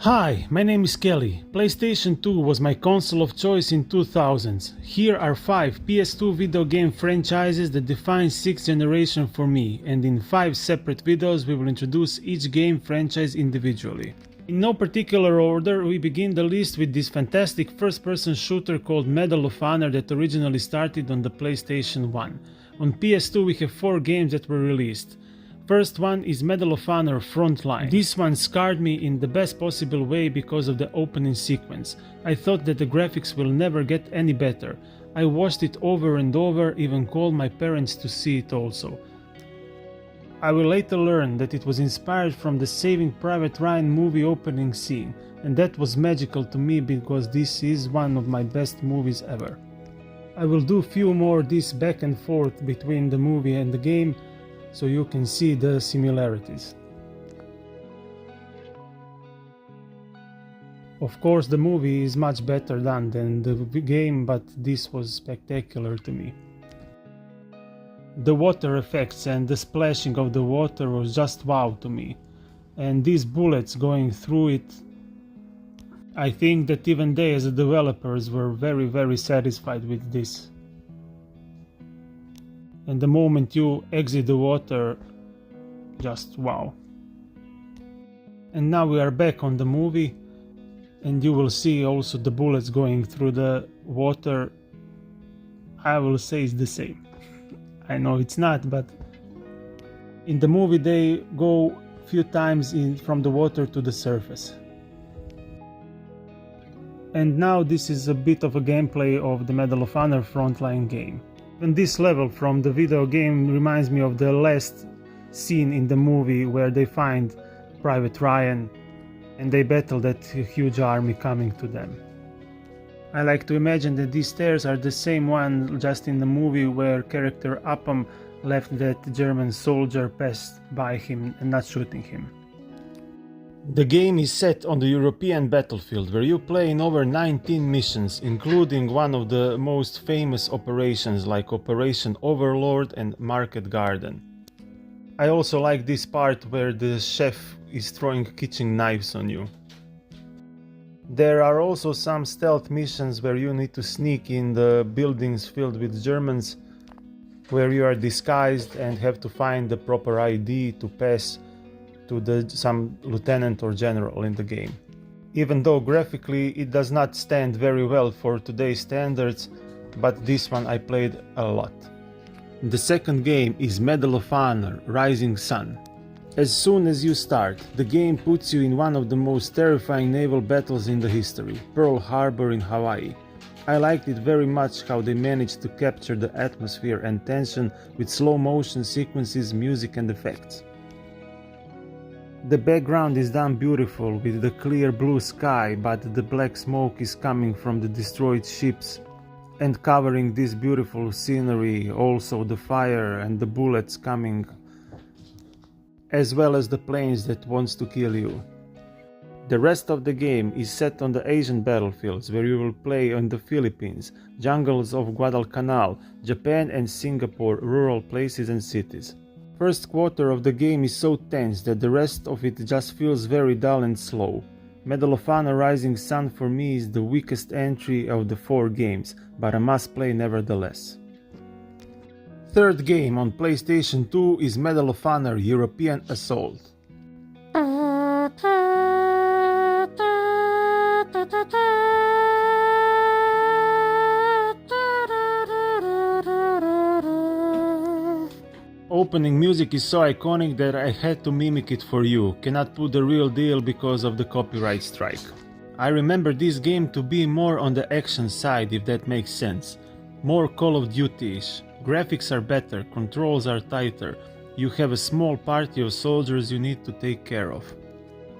Hi, my name is Kelly. PlayStation 2 was my console of choice in 2000s. Here are 5 PS2 video game franchises that define 6th generation for me, and in 5 separate videos we will introduce each game franchise individually. In no particular order, we begin the list with this fantastic first-person shooter called Medal of Honor that originally started on the PlayStation 1. On PS2 we have 4 games that were released. First one is Medal of Honor Frontline. This one scarred me in the best possible way because of the opening sequence. I thought that the graphics will never get any better. I watched it over and over, even called my parents to see it also. I will later learn that it was inspired from the Saving Private Ryan movie opening scene, and that was magical to me because this is one of my best movies ever. I will do few more this back and forth between the movie and the game, so you can see the similarities. Of course, the movie is much better done than the game, but this was spectacular to me. The water effects and the splashing of the water was just wow to me. And these bullets going through it, I think that even they as developers were very satisfied with this. And the moment you exit the water, just wow. And now we are back on the movie, and you will see also the bullets going through the water. I will say it's the same. I know it's not, but in the movie they go few times from the water to the surface. And now this is a bit of a gameplay of the Medal of Honor Frontline game. And this level from the video game reminds me of the last scene in the movie where they find Private Ryan and they battle that huge army coming to them. I like to imagine that these stairs are the same one just in the movie where character Upham left that German soldier pass by him and not shooting him. The game is set on the European battlefield where you play in over 19 missions, including one of the most famous operations like Operation Overlord and Market Garden. I also like this part where the chef is throwing kitchen knives on you. There are also some stealth missions where you need to sneak in the buildings filled with Germans, where you are disguised and have to find the proper ID to pass to some lieutenant or general in the game. Even though graphically it does not stand very well for today's standards, but this one I played a lot. The second game is Medal of Honor Rising Sun. As soon as you start, the game puts you in one of the most terrifying naval battles in the history, Pearl Harbor in Hawaii. I liked it very much how they managed to capture the atmosphere and tension with slow motion sequences, music and effects. The background is done beautiful with the clear blue sky, but the black smoke is coming from the destroyed ships and covering this beautiful scenery, also the fire and the bullets coming, as well as the planes that wants to kill you. The rest of the game is set on the Asian battlefields where you will play on the Philippines, jungles of Guadalcanal, Japan and Singapore, rural places and cities. First quarter of the game is so tense that the rest of it just feels very dull and slow. Medal of Honor Rising Sun for me is the weakest entry of the 4 games, but a must play nevertheless. Third game on PlayStation 2 is Medal of Honor European Assault. Opening music is so iconic that I had to mimic it for you, cannot put the real deal because of the copyright strike. I remember this game to be more on the action side, if that makes sense. More Call of Duty-ish. Graphics are better, controls are tighter, you have a small party of soldiers you need to take care of.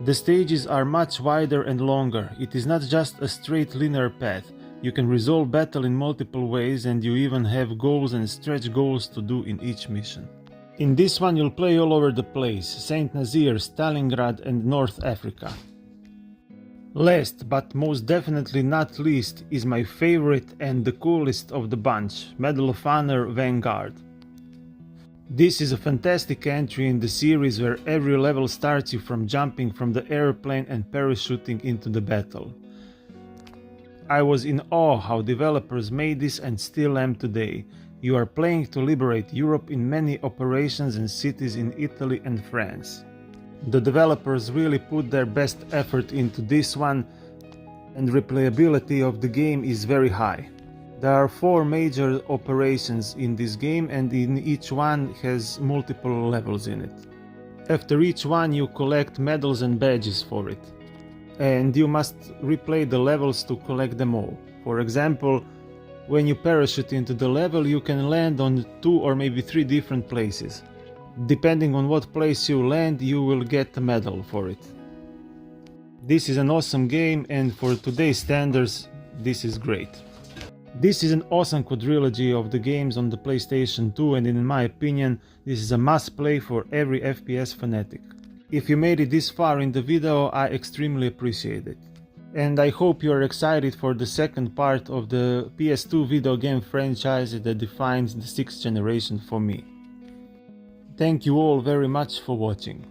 The stages are much wider and longer, it is not just a straight linear path. You can resolve battle in multiple ways and you even have goals and stretch goals to do in each mission. In this one you'll play all over the place, Saint Nazaire, Stalingrad and North Africa. Last but most definitely not least is my favorite and the coolest of the bunch, Medal of Honor Vanguard. This is a fantastic entry in the series where every level starts you from jumping from the airplane and parachuting into the battle. I was in awe how developers made this and still am today. You are playing to liberate Europe in many operations and cities in Italy and France. The developers really put their best effort into this one, and replayability of the game is very high. There are 4 major operations in this game, and in each one has multiple levels in it. After each one you collect medals and badges for it, and you must replay the levels to collect them all. For example, when you parachute into the level you can land on 2 or maybe 3 different places. Depending on what place you land, you will get a medal for it. This is an awesome game, and for today's standards this is great. This is an awesome quadrilogy of the games on the PlayStation 2, and in my opinion this is a must play for every FPS fanatic. If you made it this far in the video, I extremely appreciate it. And I hope you are excited for the second part of the PS2 video game franchise that defines the 6th generation for me. Thank you all very much for watching.